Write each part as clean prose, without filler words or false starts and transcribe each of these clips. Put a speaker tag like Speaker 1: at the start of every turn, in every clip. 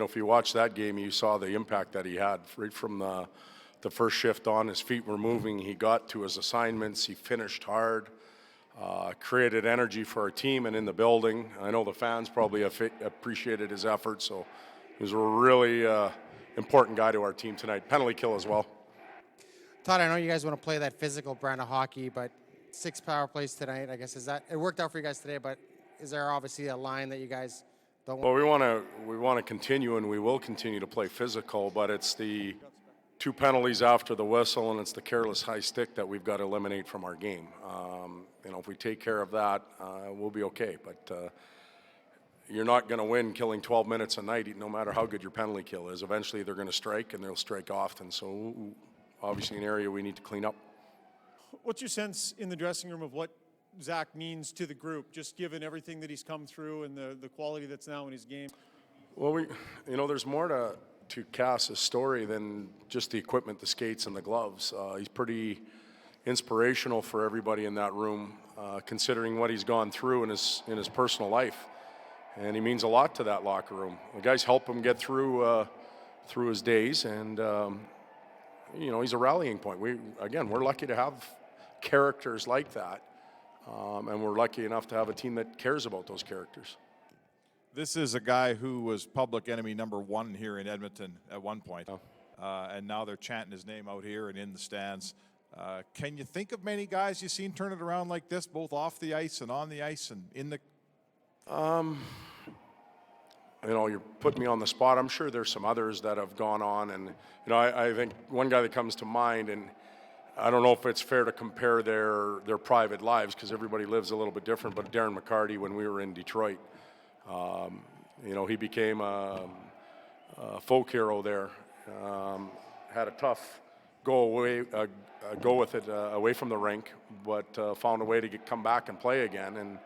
Speaker 1: if you watch that game, you saw the impact that he had right from the first shift on. His feet were moving. He got to his assignments. He finished hard, created energy for our team and in the building. I know the fans probably appreciated his effort, so he was a really important guy to our team tonight. Penalty kill as well.
Speaker 2: Todd, I know you guys want to play that physical brand of hockey, but 6 power plays tonight, I guess, it worked out for you guys today, but is there obviously a line that you guys don't want?
Speaker 1: Well, we want to continue, and we will continue to play physical, but it's the 2 penalties after the whistle, and it's the careless high stick that we've got to eliminate from our game. If we take care of that, we'll be okay, but you're not going to win killing 12 minutes a night, no matter how good your penalty kill is. Eventually they're going to strike, and they'll strike often, so obviously an area we need to clean up.
Speaker 3: What's your sense in the dressing room of what Zach means to the group, just given everything that he's come through and the quality that's now in his game?
Speaker 1: Well, there's more to Cass's story than just the equipment, the skates, and the gloves. He's pretty inspirational for everybody in that room, considering what he's gone through in his personal life, and he means a lot to that locker room. The guys help him get through his days, and he's a rallying point. We're lucky to have characters like that, and we're lucky enough to have a team that cares about those characters.
Speaker 4: This is a guy who was public enemy number 1 here in Edmonton at one point, and now they're chanting his name out here and in the stands. Can you think of many guys you've seen turn it around like this, both off the ice and on the ice and in the?
Speaker 1: You're putting me on the spot. I'm sure there's some others that have gone on, and I think one guy that comes to mind, and I don't know if it's fair to compare their private lives because everybody lives a little bit different, but Darren McCarty, when we were in Detroit, he became a folk hero there. Had a tough go with it away from the rink, but found a way to come back and play again, and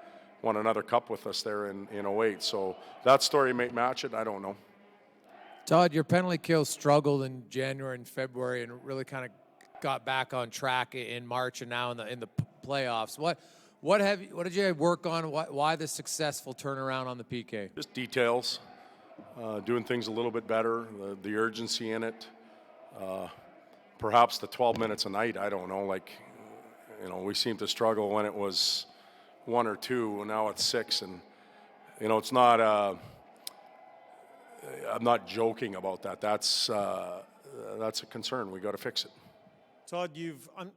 Speaker 1: won another cup with us there in 08. So that story may match it. I don't know.
Speaker 5: Todd, your penalty kill struggled in January and February and really kind of got back on track in March and now in the playoffs. What did you work on? Why the successful turnaround on the PK?
Speaker 1: Just details, doing things a little bit better, the urgency in it. Perhaps the 12 minutes a night. I don't know. We seem to struggle when it was 1 or 2, and now it's 6, and it's not. I'm not joking about that. That's a concern. We got to fix it.
Speaker 3: Todd,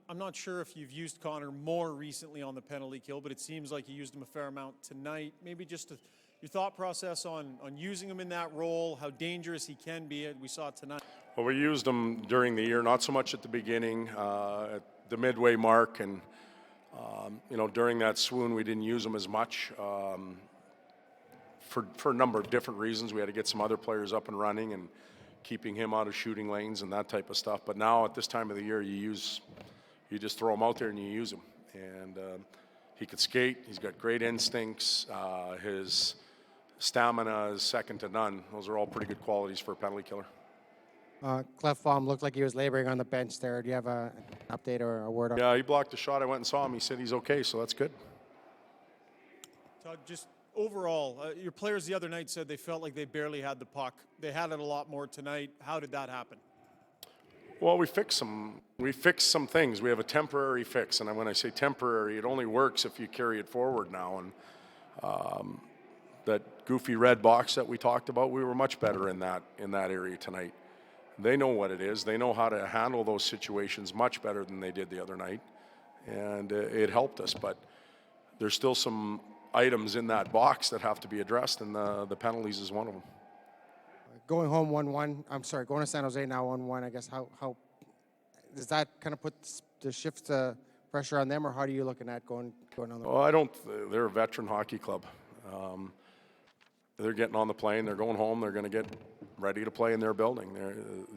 Speaker 3: I'm not sure if you've used Connor more recently on the penalty kill, but it seems like you used him a fair amount tonight. Maybe just your thought process on using him in that role, how dangerous he can be. We saw it tonight.
Speaker 1: Well, we used him during the year, not so much at the beginning, at the midway mark, and during that swoon we didn't use him as much for a number of different reasons. We had to get some other players up and running and keeping him out of shooting lanes and that type of stuff. But now at this time of the year, you just throw him out there and you use him. And he could skate. He's got great instincts. His stamina is second to none. Those are all pretty good qualities for a penalty killer.
Speaker 2: Clefbaum looked like he was laboring on the bench there. Do you have an update or a word on?
Speaker 1: Yeah, he blocked a shot. I went and saw him. He said he's okay, so that's good.
Speaker 3: Todd, just overall, your players the other night said they felt like they barely had the puck. They had it a lot more tonight. How did that happen?
Speaker 1: Well, we fixed some things. We have a temporary fix, and when I say temporary, it only works if you carry it forward now. And that goofy red box that we talked about, we were much better in that area tonight. They know what it is. They know how to handle those situations much better than they did the other night, and it helped us. But there's still some items in that box that have to be addressed, and the penalties is one of them.
Speaker 2: Going home 1-1. I'm sorry, going to San Jose now 1-1. I guess how does that kind of put the shift pressure on them, or how are you looking at going on the?
Speaker 1: Well, they're a veteran hockey club. They're getting on the plane. They're going home. They're going to get ready to play in their building.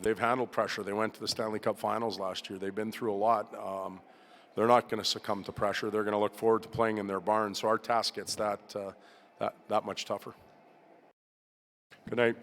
Speaker 1: They've handled pressure. They went to the Stanley Cup Finals last year. They've been through a lot. They're not going to succumb to pressure. They're going to look forward to playing in their barn. So our task gets that much tougher. Good night.